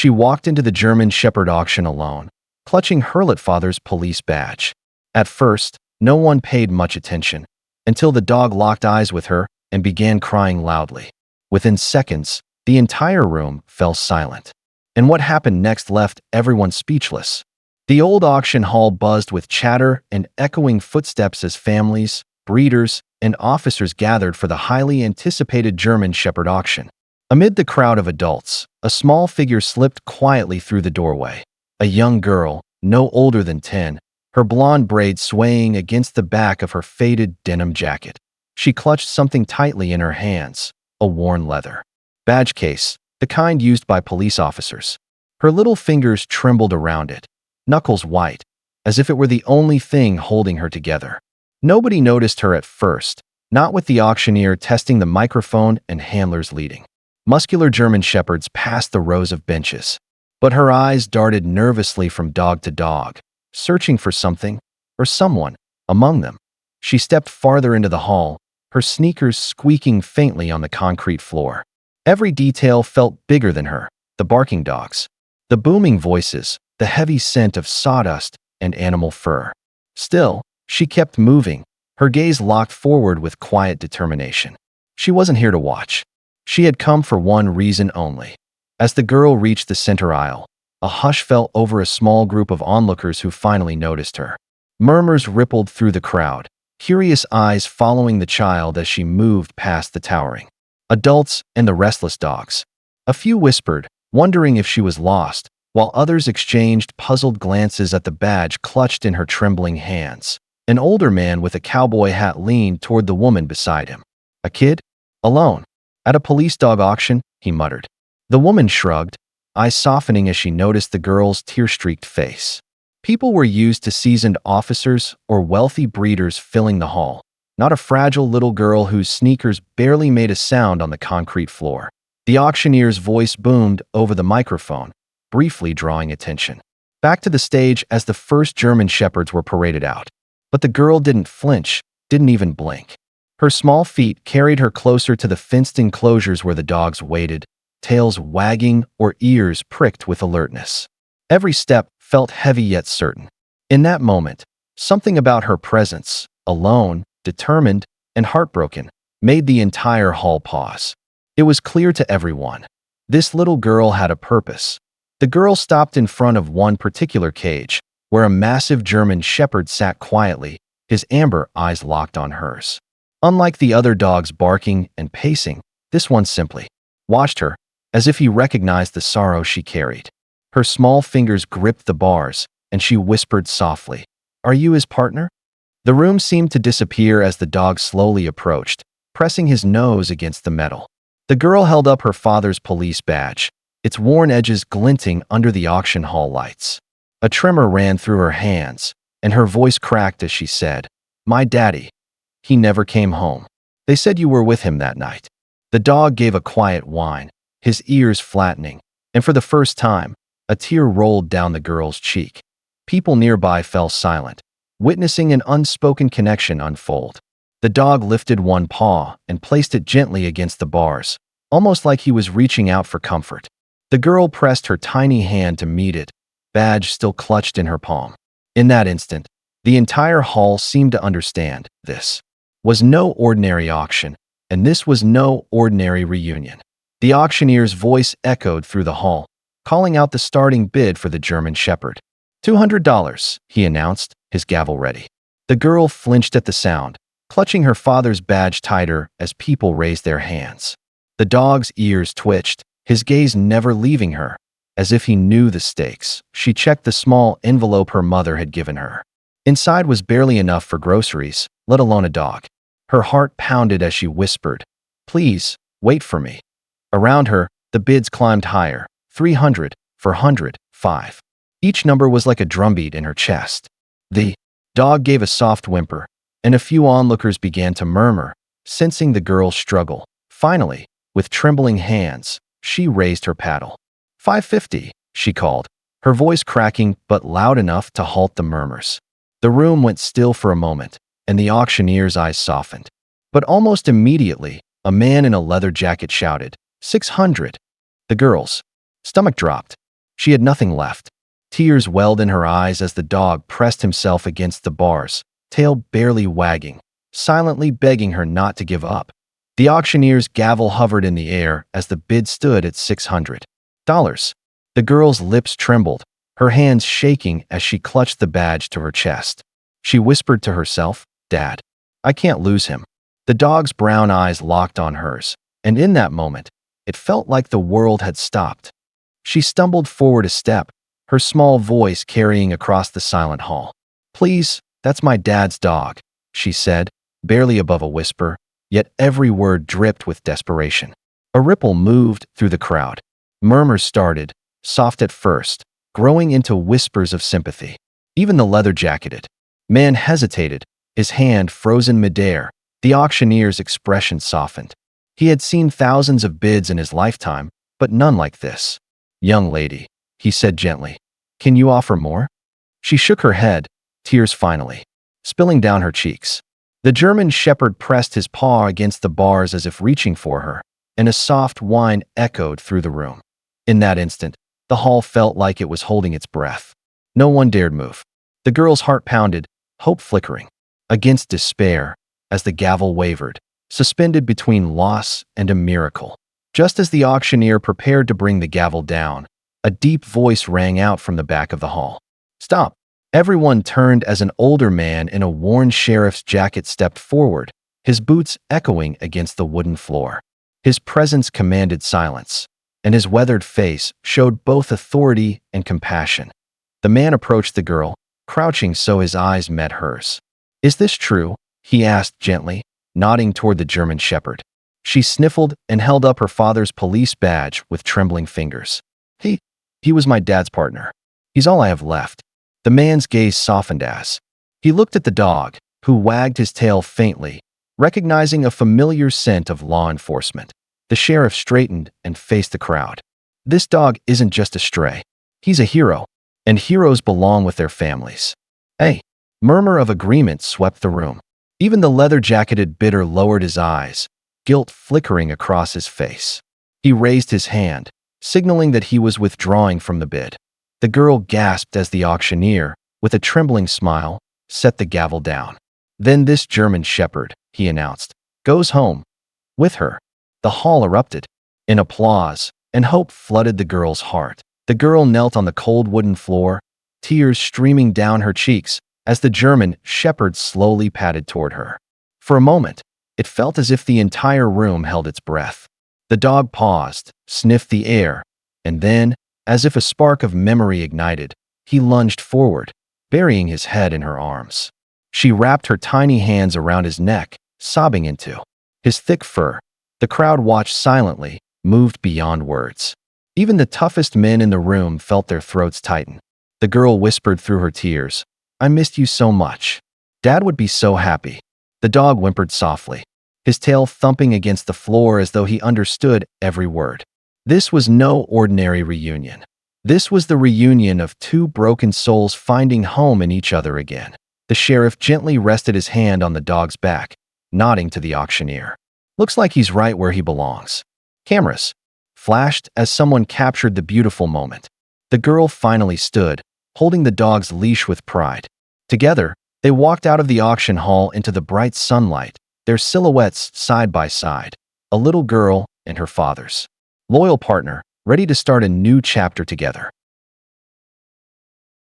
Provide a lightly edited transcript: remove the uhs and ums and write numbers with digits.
She walked into the German Shepherd auction alone, clutching her father's police badge. At first, no one paid much attention, until the dog locked eyes with her and began crying loudly. Within seconds, the entire room fell silent. And what happened next left everyone speechless. The old auction hall buzzed with chatter and echoing footsteps as families, breeders, and officers gathered for the highly anticipated German Shepherd auction. Amid the crowd of adults, a small figure slipped quietly through the doorway. A young girl, no older than 10, her blonde braids swaying against the back of her faded denim jacket. She clutched something tightly in her hands, a worn leather badge case, the kind used by police officers. Her little fingers trembled around it, knuckles white, as if it were the only thing holding her together. Nobody noticed her at first, not with the auctioneer testing the microphone and handlers leading. Muscular German shepherds passed the rows of benches, but her eyes darted nervously from dog to dog, searching for something or someone among them. She stepped farther into the hall, her sneakers squeaking faintly on the concrete floor. Every detail felt bigger than her: the barking dogs, the booming voices, the heavy scent of sawdust and animal fur. Still, she kept moving, her gaze locked forward with quiet determination. She wasn't here to watch. She had come for one reason only. As the girl reached the center aisle, a hush fell over a small group of onlookers who finally noticed her. Murmurs rippled through the crowd, curious eyes following the child as she moved past the towering adults and the restless dogs. A few whispered, wondering if she was lost, while others exchanged puzzled glances at the badge clutched in her trembling hands. An older man with a cowboy hat leaned toward the woman beside him. "A kid? Alone? At a police dog auction?" he muttered. The woman shrugged, eyes softening as she noticed the girl's tear-streaked face. People were used to seasoned officers or wealthy breeders filling the hall, not a fragile little girl whose sneakers barely made a sound on the concrete floor. The auctioneer's voice boomed over the microphone, briefly drawing attention. Back to the stage as the first German shepherds were paraded out. But the girl didn't flinch, didn't even blink. Her small feet carried her closer to the fenced enclosures where the dogs waited, tails wagging or ears pricked with alertness. Every step felt heavy yet certain. In that moment, something about her presence, alone, determined, and heartbroken, made the entire hall pause. It was clear to everyone. This little girl had a purpose. The girl stopped in front of one particular cage, where a massive German shepherd sat quietly, his amber eyes locked on hers. Unlike the other dogs barking and pacing, this one simply watched her, as if he recognized the sorrow she carried. Her small fingers gripped the bars, and she whispered softly, "Are you his partner?" The room seemed to disappear as the dog slowly approached, pressing his nose against the metal. The girl held up her father's police badge, its worn edges glinting under the auction hall lights. A tremor ran through her hands, and her voice cracked as she said, "My daddy. He never came home. They said you were with him that night." The dog gave a quiet whine, his ears flattening, and for the first time, a tear rolled down the girl's cheek. People nearby fell silent, witnessing an unspoken connection unfold. The dog lifted one paw and placed it gently against the bars, almost like he was reaching out for comfort. The girl pressed her tiny hand to meet it, badge still clutched in her palm. In that instant, the entire hall seemed to understand this was no ordinary auction, and this was no ordinary reunion. The auctioneer's voice echoed through the hall, calling out the starting bid for the German Shepherd. $200, he announced, his gavel ready. The girl flinched at the sound, clutching her father's badge tighter as people raised their hands. The dog's ears twitched, his gaze never leaving her. As if he knew the stakes, she checked the small envelope her mother had given her. Inside was barely enough for groceries, let alone a dog. Her heart pounded as she whispered, "Please, wait for me." Around her, the bids climbed higher, 300, 400, 5. Each number was like a drumbeat in her chest. The dog gave a soft whimper, and a few onlookers began to murmur, sensing the girl's struggle. Finally, with trembling hands, she raised her paddle. "550, she called, her voice cracking but loud enough to halt the murmurs. The room went still for a moment, and the auctioneer's eyes softened. But almost immediately, a man in a leather jacket shouted, 600. The girl's stomach dropped. She had nothing left. Tears welled in her eyes as the dog pressed himself against the bars, tail barely wagging, silently begging her not to give up. The auctioneer's gavel hovered in the air as the bid stood at $600. The girl's lips trembled, her hands shaking as she clutched the badge to her chest. She whispered to herself, "Dad, I can't lose him." The dog's brown eyes locked on hers, and in that moment, it felt like the world had stopped. She stumbled forward a step, her small voice carrying across the silent hall. "Please, that's my dad's dog," she said, barely above a whisper, yet every word dripped with desperation. A ripple moved through the crowd. Murmurs started, soft at first, growing into whispers of sympathy. Even the leather-jacketed man hesitated, his hand frozen midair. The auctioneer's expression softened. He had seen thousands of bids in his lifetime, but none like this. "Young lady," he said gently, "can you offer more?" She shook her head, tears finally spilling down her cheeks. The German shepherd pressed his paw against the bars as if reaching for her, and a soft whine echoed through the room. In that instant, the hall felt like it was holding its breath. No one dared move. The girl's heart pounded, hope flickering against despair as the gavel wavered, suspended between loss and a miracle. Just as the auctioneer prepared to bring the gavel down, a deep voice rang out from the back of the hall. "Stop!" Everyone turned as an older man in a worn sheriff's jacket stepped forward, his boots echoing against the wooden floor. His presence commanded silence, and his weathered face showed both authority and compassion. The man approached the girl, crouching so his eyes met hers. "Is this true?" he asked gently, nodding toward the German shepherd. She sniffled and held up her father's police badge with trembling fingers. He was my dad's partner. He's all I have left." The man's gaze softened as he looked at the dog, who wagged his tail faintly, recognizing a familiar scent of law enforcement. The sheriff straightened and faced the crowd. "This dog isn't just a stray. He's a hero, and heroes belong with their families." A murmur of agreement swept the room. Even the leather-jacketed bidder lowered his eyes, guilt flickering across his face. He raised his hand, signaling that he was withdrawing from the bid. The girl gasped as the auctioneer, with a trembling smile, set the gavel down. "Then this German shepherd," he announced, "goes home with her." The hall erupted in applause, and hope flooded the girl's heart. The girl knelt on the cold wooden floor, tears streaming down her cheeks as the German shepherd slowly padded toward her. For a moment, it felt as if the entire room held its breath. The dog paused, sniffed the air, and then, as if a spark of memory ignited, he lunged forward, burying his head in her arms. She wrapped her tiny hands around his neck, sobbing into his thick fur. The crowd watched silently, moved beyond words. Even the toughest men in the room felt their throats tighten. The girl whispered through her tears, "I missed you so much. Dad would be so happy." The dog whimpered softly, his tail thumping against the floor as though he understood every word. This was no ordinary reunion. This was the reunion of two broken souls finding home in each other again. The sheriff gently rested his hand on the dog's back, nodding to the auctioneer. "Looks like he's right where he belongs." Cameras flashed as someone captured the beautiful moment. The girl finally stood, holding the dog's leash with pride. Together, they walked out of the auction hall into the bright sunlight, their silhouettes side by side, a little girl and her father's loyal partner, ready to start a new chapter together.